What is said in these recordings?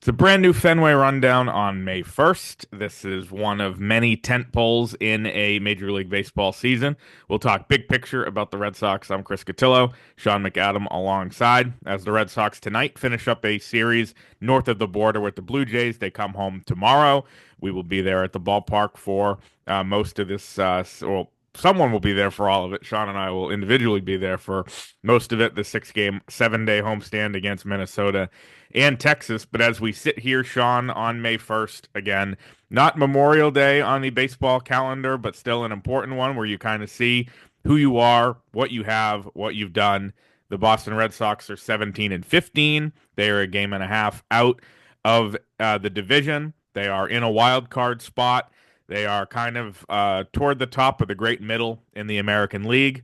It's a brand new Fenway Rundown on May 1st. This is one of many tent poles in a Major League Baseball season. We'll talk big picture about the Red Sox. I'm Chris Cotillo, Sean McAdam alongside. As the Red Sox tonight finish up a series north of the border with the Blue Jays, they come home tomorrow. We will be there at the ballpark for most of this. Well, someone will be there for all of it. Sean and I will individually be there for most of it. The 6-game, 7-day homestand against Minnesota and Texas. But as we sit here, Sean, on May 1st, again, not Memorial Day on the baseball calendar, but still an important one where you kind of see who you are, what you have, what you've done. The Boston Red Sox are 17 and 15. They are a game and a half out of the division. They are in a wild card spot. They are kind of toward the top of the great middle in the American League.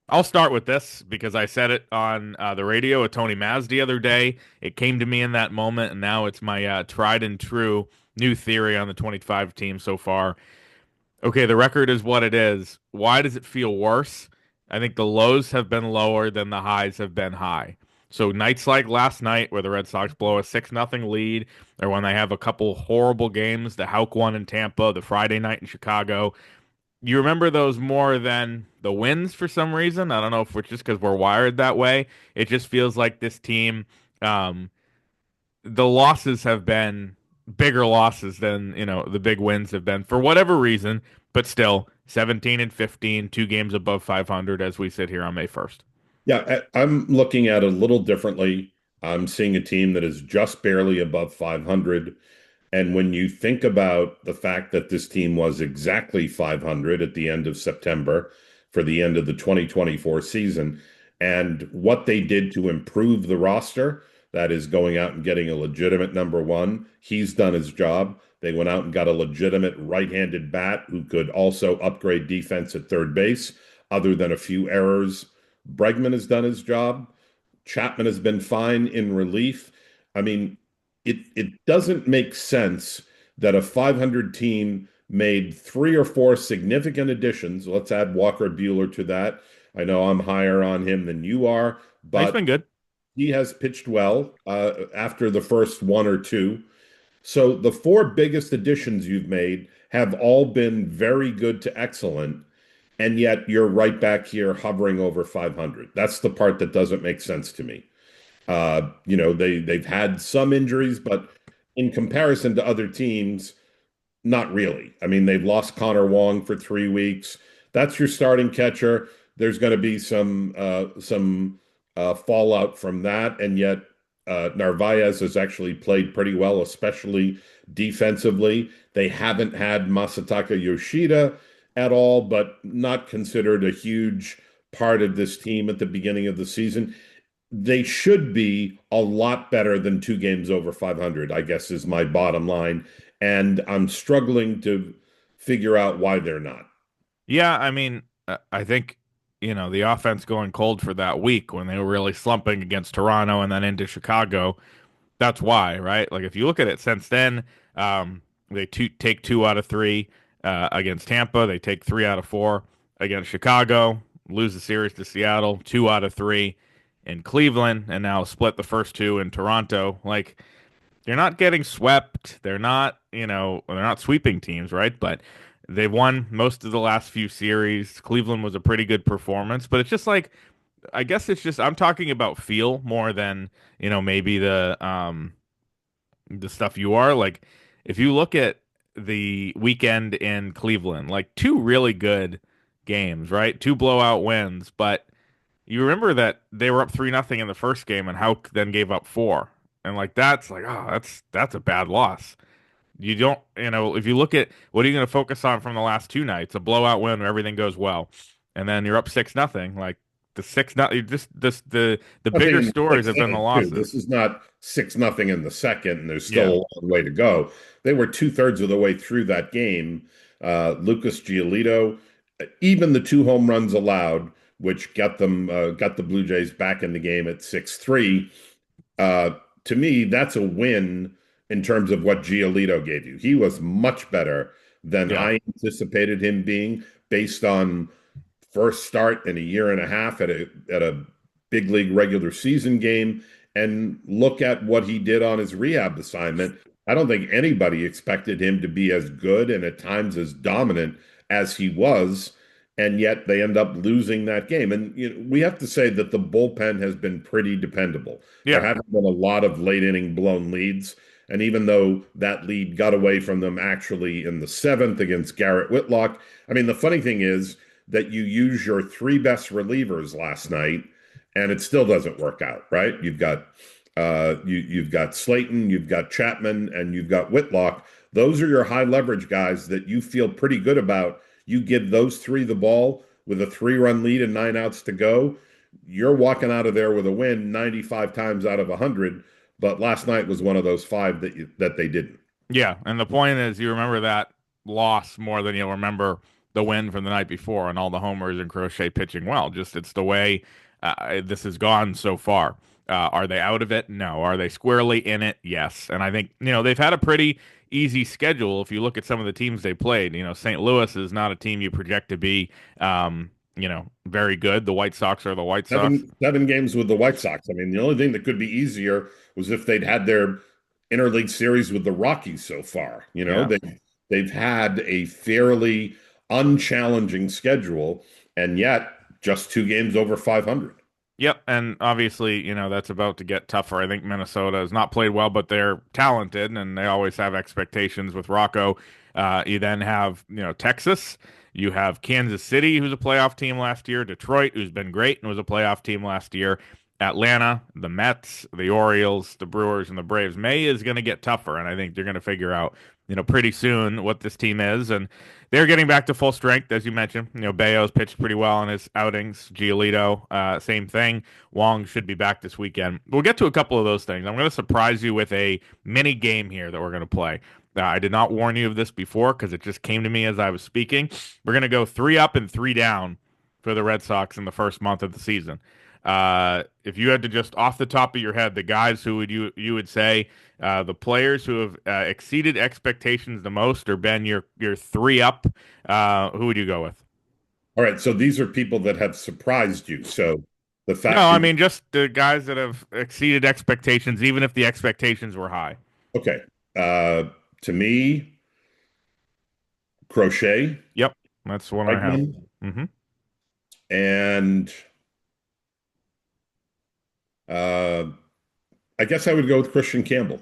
I'll start with this because I said it on the radio with Tony Maz the other day. It came to me in that moment, and now it's my tried and true new theory on the 25 team so far. Okay, the record is what it is. Why does it feel worse? I think the lows have been lower than the highs have been high. So nights like last night where the Red Sox blow a 6-0 lead, or when they have a couple horrible games, the Hauk one in Tampa, the Friday night in Chicago, you remember those more than the wins for some reason. I don't know if it's just because we're wired that way. It just feels like this team, um, the losses have been bigger losses than, the big wins have been for whatever reason, but still 17 and 15, 2 games above 500 as we sit here on May 1st. Yeah, I'm looking at it a little differently. I'm seeing a team that is just barely above 500. And when you think about the fact that this team was exactly 500 at the end of September for the end of the 2024 season, and what they did to improve the roster, that is going out and getting a legitimate number one, he's done his job. They went out and got a legitimate right-handed bat who could also upgrade defense at third base, other than a few errors. Bregman has done his job. Chapman has been fine in relief. I mean, it doesn't make sense that a 500 team made three or four significant additions. Let's add Walker Buehler to that. I know I'm higher on him than you are, He's but been good. he has pitched well after the first one or two. So the four biggest additions you've made have all been very good to excellent, and yet you're right back here hovering over 500. That's the part that doesn't make sense to me. They've had some injuries, but in comparison to other teams, not really. I mean, they've lost Connor Wong for 3 weeks. That's your starting catcher. There's going to be some fallout from that, and yet Narvaez has actually played pretty well, especially defensively. They haven't had Masataka Yoshida at all, but not considered a huge part of this team at the beginning of the season. They should be a lot better than 2 games over 500, I guess is my bottom line. And I'm struggling to figure out why they're not. Yeah, I mean, I think, the offense going cold for that week when they were really slumping against Toronto and then into Chicago. That's why, right? Like if you look at it since then, they take 2 out of 3 against Tampa. They take 3 out of 4 against Chicago. Lose the series to Seattle, 2 out of 3 in Cleveland, and now split the first two in Toronto. Like they're not getting swept. They're not, they're not sweeping teams, right? But they've won most of the last few series. Cleveland was a pretty good performance, but it's just like I guess it's just I'm talking about feel more than, maybe the stuff you are. Like if you look at the weekend in Cleveland, like two really good games, right? Two blowout wins, but you remember that they were up 3-0 in the first game and Hauk then gave up four. And like that's like, oh, that's a bad loss. You don't, if you look at what are you going to focus on from the last two nights, a blowout win where everything goes well, and then you're up 6-0, like the 6-0, just the Nothing bigger in the stories sixth have been the inning, too. This losses. is not 6-0 in the second, and there's still Yeah. a long way to go. They were two-thirds of the way through that game. Lucas Giolito, even the two home runs allowed, which got the Blue Jays back in the game at 6-3. Uh, to me, that's a win in terms of what Giolito gave you. He was much better than Yeah. I anticipated him being based on first start in a year and a half at a big league regular season game and look at what he did on his rehab assignment. I don't think anybody expected him to be as good and at times as dominant as he was, and yet they end up losing that game. And we have to say that the bullpen has been pretty dependable. There Yeah. haven't been a lot of late inning blown leads. And even though that lead got away from them actually in the seventh against Garrett Whitlock, I mean, the funny thing is that you use your three best relievers last night and it still doesn't work out, right? You've got Slayton, you've got Chapman, and you've got Whitlock. Those are your high leverage guys that you feel pretty good about. You give those three the ball with a 3-run lead and 9 outs to go. You're walking out of there with a win 95 times out of 100. But last night was one of those five that they didn't. Yeah, and the point is, you remember that loss more than you'll remember the win from the night before and all the homers and Crochet pitching well. Just it's the way this has gone so far. Are they out of it? No. Are they squarely in it? Yes. And I think they've had a pretty easy schedule. If you look at some of the teams they played, St. Louis is not a team you project to be, very good. The White Sox are the White Sox. Seven games with the White Sox. I mean, the only thing that could be easier was if they'd had their interleague series with the Rockies so far. Yeah. They've had a fairly unchallenging schedule, and yet just 2 games over 500. Yep, and obviously, that's about to get tougher. I think Minnesota has not played well, but they're talented, and they always have expectations with Rocco. You then have, Texas. You have Kansas City, who's a playoff team last year. Detroit, who's been great and was a playoff team last year. Atlanta, the Mets, the Orioles, the Brewers, and the Braves. May is going to get tougher, and I think they're going to figure out, pretty soon what this team is. And they're getting back to full strength, as you mentioned. Bayo's pitched pretty well in his outings. Giolito, same thing. Wong should be back this weekend. We'll get to a couple of those things. I'm going to surprise you with a mini game here that we're going to play. I did not warn you of this before because it just came to me as I was speaking. We're going to go 3 up and 3 down for the Red Sox in the first month of the season. If you had to just off the top of your head, the guys who would you would say the players who have exceeded expectations the most, or been your 3 up, who would you go with? All right, so these are people that have surprised you. So the No, fact I that mean just the guys that have exceeded expectations, even if the expectations were high. okay, uh, to me, Crochet, Yep, that's one I have. Bregman, Hmm. and uh, I guess I would go with Christian Campbell.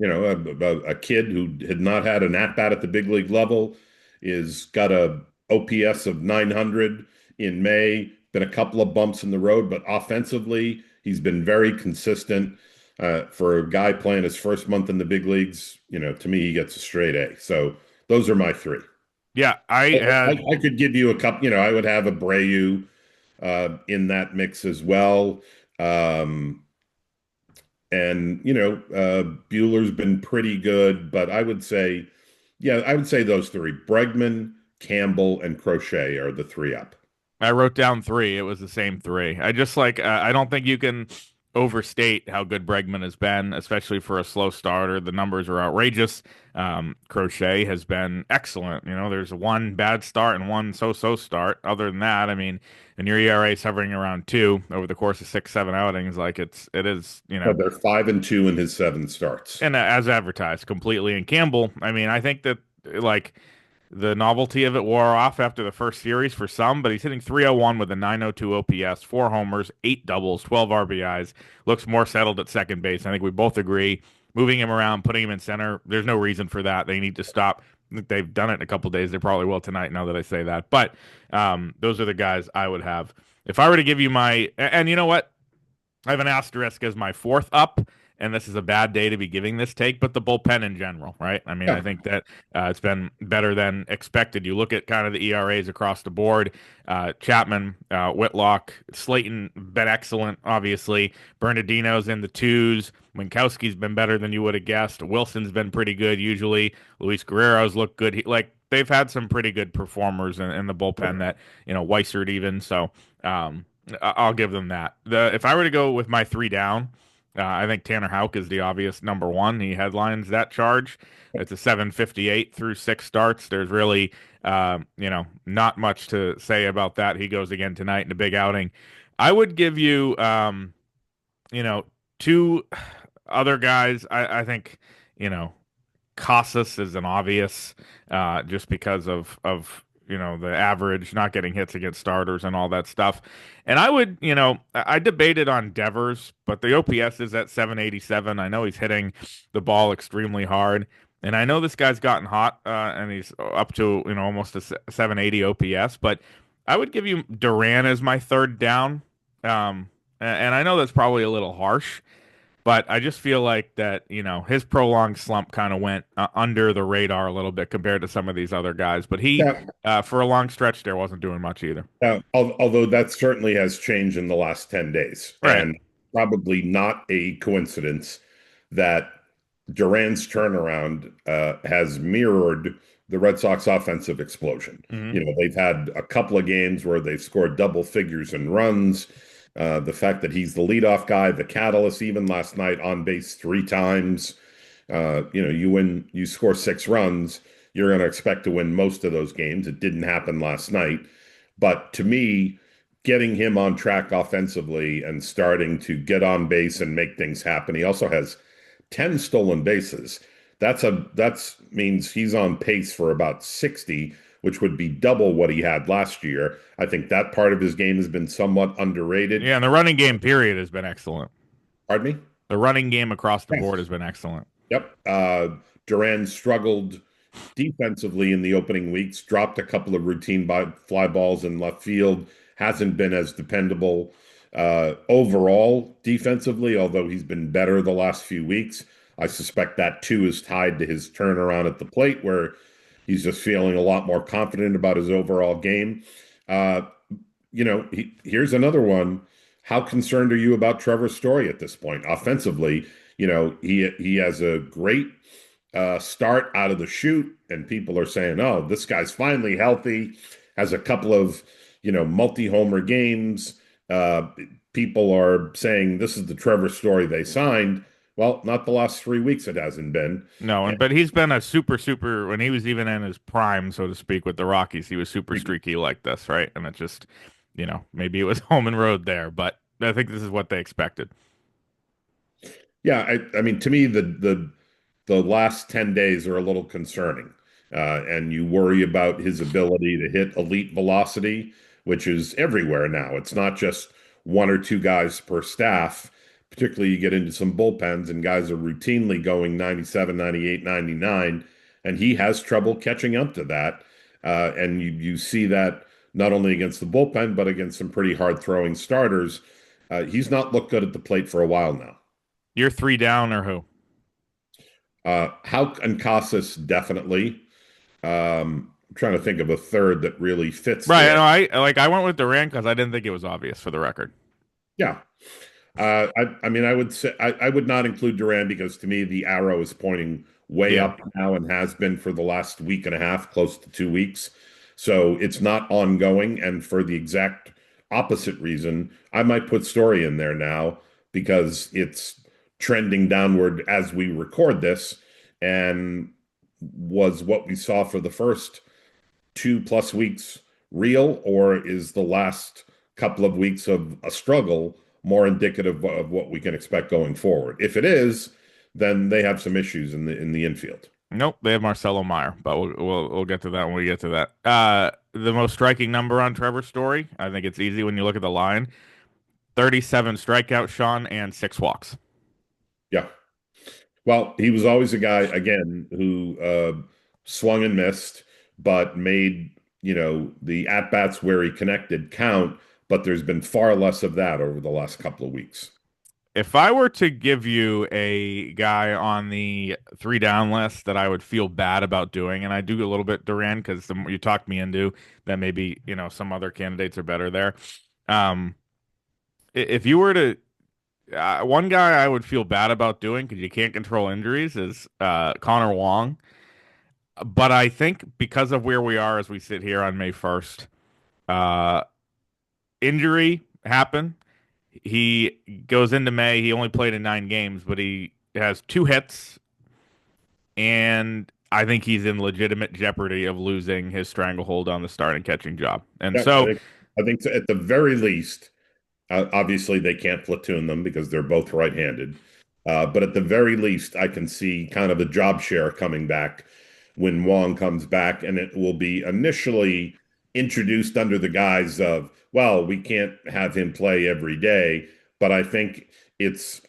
A kid who had not had an at bat at the big league level is got a OPS of 900 in May. Been a couple of bumps in the road, but offensively, he's been very consistent. For a guy playing his first month in the big leagues, to me, he gets a straight A. So those are my three. Yeah, I had. I could give you a couple. I would have Abreu in that mix as well. Um, and Bueller's been pretty good, but I would say those three: Bregman, Campbell, and Crochet are the 3 up. I wrote down 3. It was the same 3. I just like I don't think you can overstate how good Bregman has been, especially for a slow starter. The numbers are outrageous. Crochet has been excellent. There's one bad start and one so-so start. Other than that, I mean, and your ERA is hovering around 2 over the course of 6, 7 outings. Like it is, But they're 5-2 in his 7 starts. and as advertised completely. And Campbell, I mean, I think that like the novelty of it wore off after the first series for some, but he's hitting 301 with a 902 OPS, 4 homers, 8 doubles, 12 RBIs. Looks more settled at second base. I think we both agree. Moving him around, putting him in center, there's no reason for that. They need to stop. They've done it in a couple days. They probably will tonight now that I say that. But those are the guys I would have. If I were to give you and you know what? I have an asterisk as my 4th up, and this is a bad day to be giving this take, but the bullpen in general, right? I mean, I Yeah. think that it's been better than expected. You look at kind of the ERAs across the board. Chapman, Whitlock, Slayton been excellent, obviously. Bernardino's in the 2s. Winkowski's been better than you would have guessed. Wilson's been pretty good usually. Luis Guerrero's looked good. They've had some pretty good performers in the bullpen that, Weissert even. So, I'll give them that. If I were to go with my 3 down, I think Tanner Houck is the obvious number 1. He headlines that charge. It's a 758 through 6 starts. There's really, not much to say about that. He goes again tonight in a big outing. I would give you, you know, Two other guys, I think, you know, Casas is an obvious, just because of the average, not getting hits against starters and all that stuff. And I would, I debated on Devers, but the OPS is at 787. I know he's hitting the ball extremely hard, and I know this guy's gotten hot, and he's up to almost a 780 OPS. But I would give you Duran as my third down. And I know that's probably a little harsh. But I just feel like that, his prolonged slump kind of went under the radar a little bit compared to some of these other guys. But he, Yeah, for a long stretch there, wasn't doing much either. although that certainly has changed in the last 10 days, Right. and probably not a coincidence that Duran's turnaround has mirrored the Red Sox offensive explosion. Hmm. They've had a couple of games where they've scored double figures in runs. The fact that he's the leadoff guy, the catalyst, even last night on base three times. You score 6 runs, you're going to expect to win most of those games. It didn't happen last night. But to me, getting him on track offensively and starting to get on base and make things happen. He also has 10 stolen bases. That's means he's on pace for about 60, which would be double what he had last year. I think that part of his game has been somewhat underrated. Yeah, and the running game period has been excellent. Pardon me? The running game across the board Yes. has been excellent. Yep. Duran struggled defensively in the opening weeks, dropped a couple of routine fly balls in left field, hasn't been as dependable overall defensively, although he's been better the last few weeks. I suspect that too is tied to his turnaround at the plate, where he's just feeling a lot more confident about his overall game. Uh, here's another one. How concerned are you about Trevor's Story at this point? Offensively, he has a great start out of the chute, and people are saying, "Oh, this guy's finally healthy." Has a couple of multi-homer games. Uh, People are saying this is the Trevor Story they signed. Well, not the last 3 weeks. It hasn't been. No, And but he's been a super when he was even in his prime, so to speak, with the Rockies. He was super streaky like this, right? And it just, maybe it was home and road there, but I think this is what they expected. yeah, I mean, to me, the last 10 days are a little concerning. And you worry about his ability to hit elite velocity, which is everywhere now. It's not just one or two guys per staff. Particularly, you get into some bullpens and guys are routinely going 97, 98, 99, and he has trouble catching up to that. And you see that not only against the bullpen, but against some pretty hard throwing starters. He's not looked good at the plate for a while now. You're three down or who? Hauk and Casas definitely. I'm trying to think of a third that really fits Right. there. I went with Durant because I didn't think it was obvious for the record. Yeah. I mean, I would say I would not include Duran because to me the arrow is pointing way Yeah. up now and has been for the last week and a half, close to 2 weeks. So it's not ongoing. And for the exact opposite reason, I might put Story in there now because it's trending downward as we record this and was what we saw for the first 2+ weeks real, or is the last couple of weeks of a struggle more indicative of what we can expect going forward? If it is, then they have some issues in the infield. Nope, they have Marcelo Meyer, but we'll get to that when we get to that. The most striking number on Trevor's Story, I think it's easy when you look at the line: 37 strikeouts, Sean, and 6 walks. Yeah. Well, he was always a guy again who swung and missed, but made the at bats where he connected count. But there's been far less of that over the last couple of weeks. If I were to give you a guy on the three down list that I would feel bad about doing, and I do a little bit Duran because you talked me into that maybe some other candidates are better there. Um, if you were to one guy I would feel bad about doing because you can't control injuries is Connor Wong. But I think because of where we are as we sit here on May 1st, uh, injury happened. He goes into May. He only played in 9 games, but he has 2 hits, and I think he's in legitimate jeopardy of losing his stranglehold on the starting catching job. And Yeah, so, I think at the very least, Obviously, they can't platoon them because they're both right-handed. But at the very least, I can see kind of a job share coming back when Wong comes back, and it will be initially introduced under the guise of, well, we can't have him play every day, but I think it's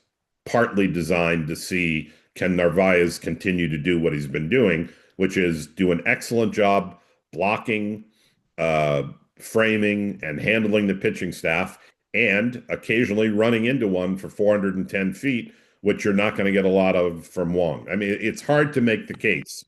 partly designed to see can Narvaez continue to do what he's been doing, which is do an excellent job blocking, uh, framing, and handling the pitching staff and occasionally running into one for 410 feet, which you're not going to get a lot of from Wong. I mean, it's hard to make the case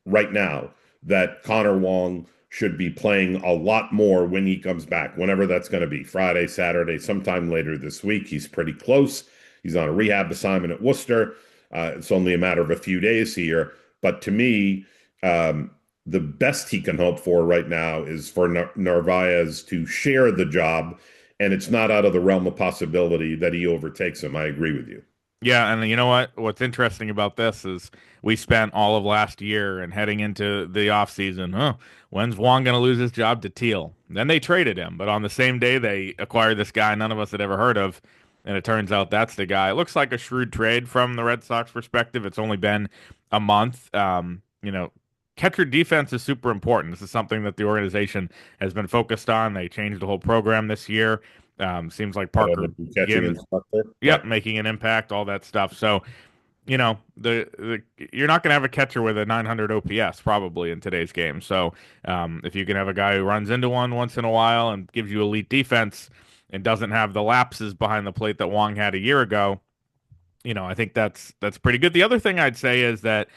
right now that Connor Wong should be playing a lot more when he comes back, whenever that's going to be Friday, Saturday, sometime later this week. He's pretty close. He's on a rehab assignment at Worcester. It's only a matter of a few days here. But to me, the best he can hope for right now is for Narvaez to share the job, and it's not out of the realm of possibility that he overtakes him. I agree with you. Yeah, and you know what? What's interesting about this is we spent all of last year and heading into the offseason. When's Wong going to lose his job to Teal? Then they traded him, but on the same day they acquired this guy none of us had ever heard of, and it turns out that's the guy. It looks like a shrewd trade from the Red Sox perspective. It's only been a month. Catcher defense is super important. This is something that the organization has been focused on. They changed the whole program this year. Seems like Parker Catching begin. instructor. Yep, making an impact, all that stuff. So, the you're not going to have a catcher with a 900 OPS probably in today's game. So, if you can have a guy who runs into one once in a while and gives you elite defense and doesn't have the lapses behind the plate that Wong had a year ago, I think that's pretty good. The other thing I'd say is that,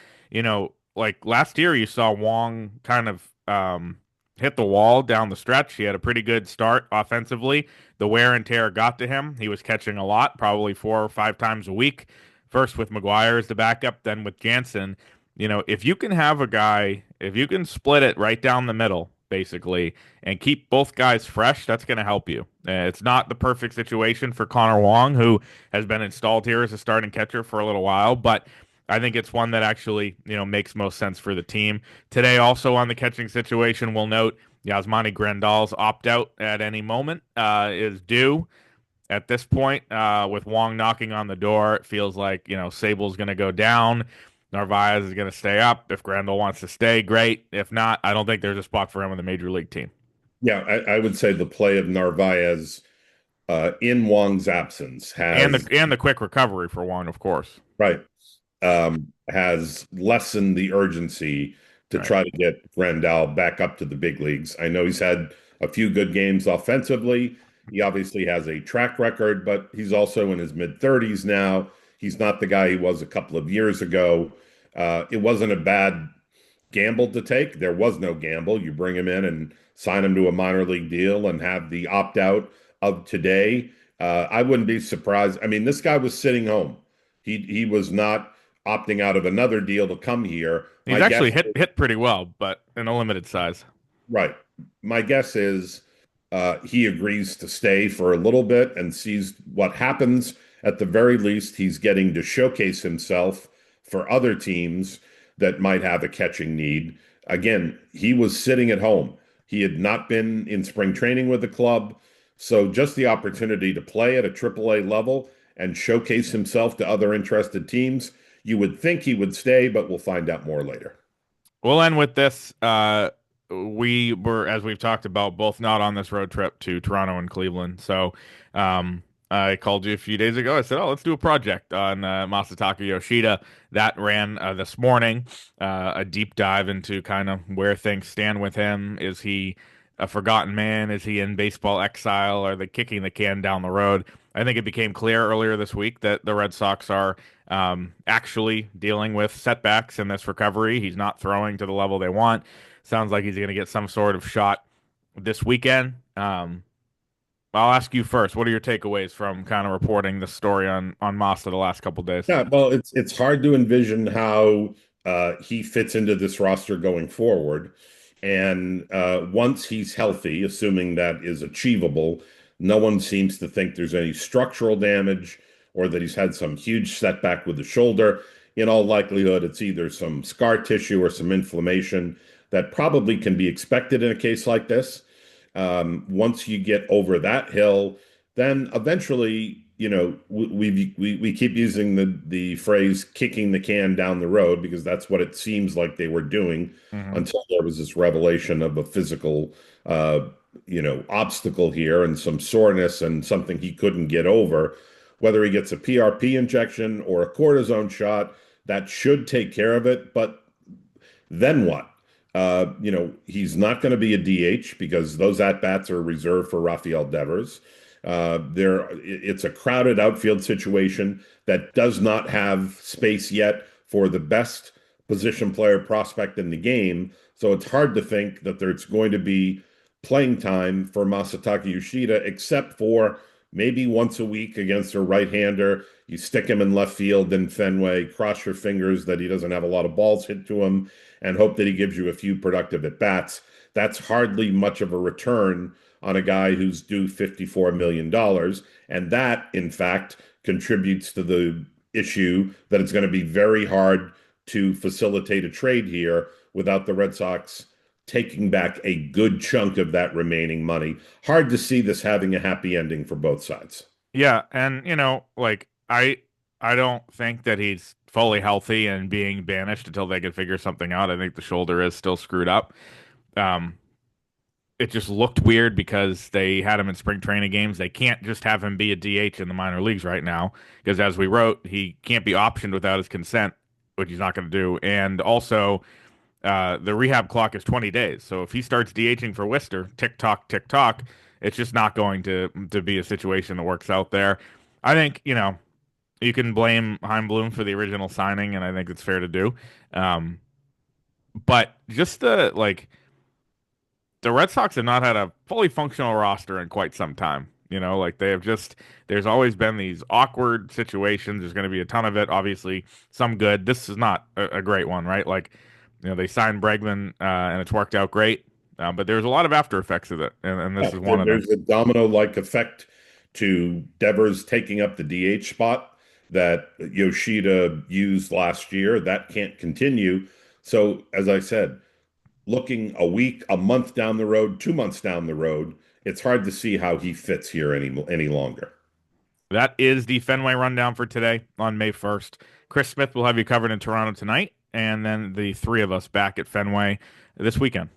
like last year you saw Wong kind of hit the wall down the stretch. He had a pretty good start offensively. The wear and tear got to him. He was catching a lot, probably 4 or 5 times a week. First with McGuire as the backup, then with Jansen. If you can have a guy, if you can split it right down the middle, basically, and keep both guys fresh, that's going to help you. It's not the perfect situation for Connor Wong, who has been installed here as a starting catcher for a little while, but I think it's one that actually, makes most sense for the team. Today, also on the catching situation, we'll note Yasmani Grandal's opt-out at any moment is due. At this point, with Wong knocking on the door, it feels like, Sable's going to go down. Narvaez is going to stay up. If Grandal wants to stay, great. If not, I don't think there's a spot for him in the major league team. Yeah, I would say the play of Narvaez in Wong's absence And has the quick recovery for Wong, of course. right has lessened the urgency to Right. try to get Grandal back up to the big leagues. I know he's had a few good games offensively. He obviously has a track record, but he's also in his mid 30s now. He's not the guy he was a couple of years ago. It wasn't a bad gamble to take. There was no gamble. You bring him in and sign him to a minor league deal and have the opt out of today. I wouldn't be surprised. I mean, this guy was sitting home. He was not opting out of another deal to come here. He's actually hit pretty well, but in a limited size. Right. My guess is he agrees to stay for a little bit and sees what happens. At the very least, he's getting to showcase himself for other teams that might have a catching need. Again, he was sitting at home. He had not been in spring training with the club. So just the opportunity to play at a AAA level and showcase himself to other interested teams, you would think he would stay, but we'll find out more later. We'll end with this. We were, as we've talked about, both not on this road trip to Toronto and Cleveland. So I called you a few days ago. I said, "Oh, let's do a project on Masataka Yoshida." That ran this morning. A deep dive into kind of where things stand with him. Is he a forgotten man? Is he in baseball exile? Are they kicking the can down the road? I think it became clear earlier this week that the Red Sox are actually dealing with setbacks in this recovery. He's not throwing to the level they want. Sounds like he's going to get some sort of shot this weekend. I'll ask you first. What are your takeaways from kind of reporting the story on Massa the last couple days? Yeah, well, it's hard to envision how he fits into this roster going forward. And once he's healthy, assuming that is achievable, no one seems to think there's any structural damage or that he's had some huge setback with the shoulder. In all likelihood, it's either some scar tissue or some inflammation that probably can be expected in a case like this. Once you get over that hill, then eventually, we keep using the phrase "kicking the can down the road" because that's what it seems like they were doing Hmm. until there was this revelation of a physical, obstacle here and some soreness and something he couldn't get over. Whether he gets a PRP injection or a cortisone shot, that should take care of it. But then what? He's not going to be a DH because those at-bats are reserved for Rafael Devers. It's a crowded outfield situation that does not have space yet for the best position player prospect in the game. So it's hard to think that there's going to be playing time for Masataka Yoshida, except for maybe once a week against a right-hander. You stick him in left field in Fenway, cross your fingers that he doesn't have a lot of balls hit to him, and hope that he gives you a few productive at bats. That's hardly much of a return on a guy who's due $54 million. And that, in fact, contributes to the issue that it's going to be very hard to facilitate a trade here without the Red Sox taking back a good chunk of that remaining money. Hard to see this having a happy ending for both sides. Yeah, and like I don't think that he's fully healthy and being banished until they can figure something out. I think the shoulder is still screwed up. Um, it just looked weird because they had him in spring training games. They can't just have him be a DH in the minor leagues right now because, as we wrote, he can't be optioned without his consent, which he's not going to do. And also, the rehab clock is 20 days. So if he starts DHing for Worcester, tick tock, it's just not going to be a situation that works out there. I think, you can blame Heimblum for the original signing, and I think it's fair to do. Um, but just the Red Sox have not had a fully functional roster in quite some time. Like they have just, there's always been these awkward situations. There's going to be a ton of it. Obviously, some good. This is not a great one, right? Like, they signed Bregman, and it's worked out great. But there's a lot of after effects of it, and this Yeah, is one of them. there's a domino-like effect to Devers taking up the DH spot that Yoshida used last year. That can't continue. So, as I said, looking a week, a month down the road, 2 months down the road, it's hard to see how he fits here any longer. That is the Fenway Rundown for today on May 1st. Chris Smith will have you covered in Toronto tonight, and then the three of us back at Fenway this weekend.